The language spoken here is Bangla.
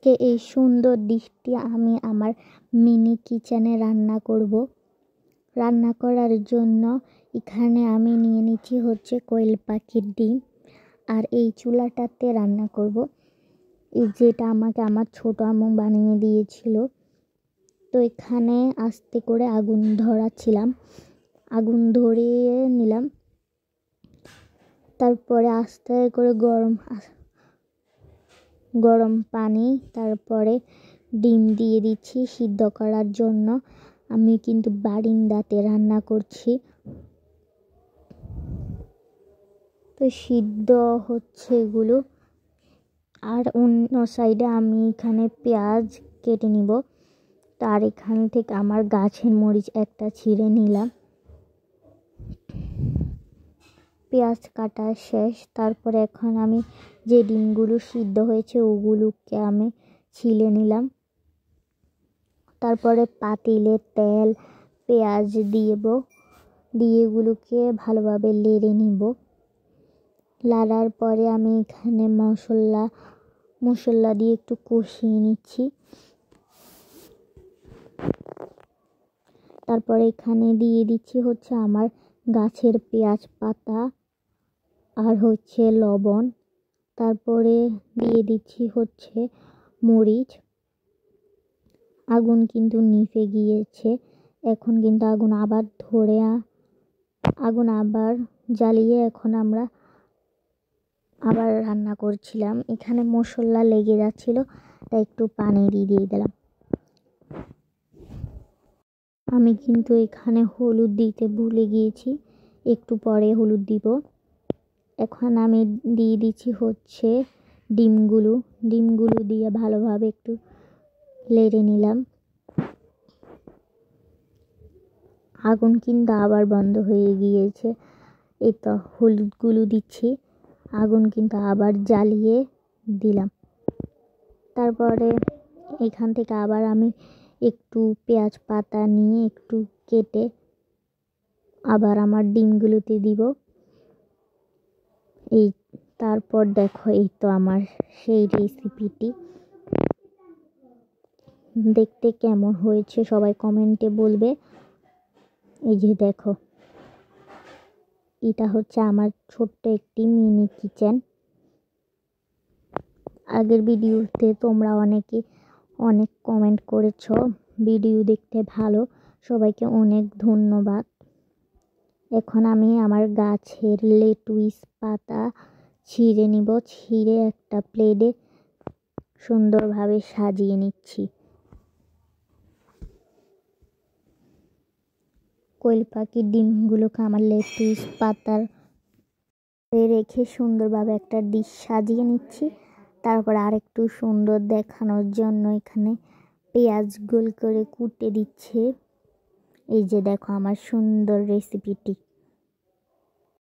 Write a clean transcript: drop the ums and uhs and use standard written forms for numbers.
এই সুন্দর ডিশটি আমি আমার মিনি কিচেনে রান্না করব। রান্না করার জন্য এখানে আমি নিয়ে নিচ্ছি হচ্ছে কোয়েল পাখির ডিম, আর এই চুলাটাতে রান্না করব, এই যেটা আমাকে আমার ছোট আম্মু বানিয়ে দিয়েছিল। তো এখানে আস্তে করে আগুন ধরাচ্ছিলাম, আগুন ধরিয়ে নিলাম। তারপরে আস্তে করে গরম পানি, তারপরে ডিম দিয়ে দিচ্ছি সিদ্ধ করার জন্য। আমি কিন্তু বারিন্দাতে রান্না করছি, তো সিদ্ধ হচ্ছে এগুলো। আর অন্য সাইডে আমি এখানে পেঁয়াজ কেটে নিব। তার এখান থেকে আমার গাছের মরিচ একটা ছিঁড়ে নিলাম। পেঁয়াজ কাটা শেষ। তারপরে এখন আমি যে ডিমগুলো সিদ্ধ হয়েছে ওগুলোকে আমি ছিলে নিলাম। তারপরে পাতিলে তেল পেঁয়াজ দিয়ে এগুলোকে ভালোভাবে নেড়ে নিব। লাড়ার পরে আমি এখানে মশলা দিয়ে একটু কষিয়ে নিচ্ছি। তারপরে এখানে দিয়ে দিচ্ছি হচ্ছে আমার গাছের পেঁয়াজ পাতা আর হচ্ছে লবণ। তারপরে দিয়ে দিচ্ছি হচ্ছে মরিচ। আগুন কিন্তু নিভে গিয়েছে, এখন কিন্তু আগুন আবার জ্বালিয়ে এখন আমরা আবার রান্না করছিলাম। এখানে মশলা লেগে যাচ্ছিল, তাই একটু পানি দিয়ে দিলাম। আমি কিন্তু এখানে হলুদ দিতে ভুলে গিয়েছি, একটু পরে হলুদ দিব। এখন আমি দিয়ে দিচ্ছি হচ্ছে ডিমগুলো দিয়ে ভালোভাবে একটু নেড়ে নিলাম। আগুন কিন্তু আবার বন্ধ হয়ে গিয়েছে, এই তো হলুদগুলো দিচ্ছি, আগুন কিন্তু আবার জ্বালিয়ে দিলাম। তারপরে এখান থেকে আবার আমি একটু পেঁয়াজ পাতা নিয়ে একটু কেটে আবার আমার ডিমগুলোতে দিব। তারপর দেখো এই তো আমার সেই রেসিপিটি দেখতে কেমন হয়েছে সবাই কমেন্টে বলবে। এই যে দেখো, এটা হচ্ছে আমার ছোট্ট একটি মিনি কিচেন। আগের ভিডিওতে তোমরা অনেক কমেন্ট করেছো, ভিডিও দেখতে ভালো, সবাইকে অনেক ধন্যবাদ। এখন আমি আমার গাছের লেটুস পাতা ছিঁড়ে নিব, ছিঁড়ে একটা প্লেটে সুন্দরভাবে সাজিয়ে নিচ্ছি। কোয়েল পাখির ডিমগুলোকে আমার লেটুস পাতার রেখে সুন্দরভাবে একটা ডিশ সাজিয়ে নিচ্ছি। তারপর আরেকটু সুন্দর দেখানোর জন্য এখানে পেঁয়াজ গোল করে কুটে দিচ্ছে। এই যে দেখো আমার সুন্দর রেসিপিটি।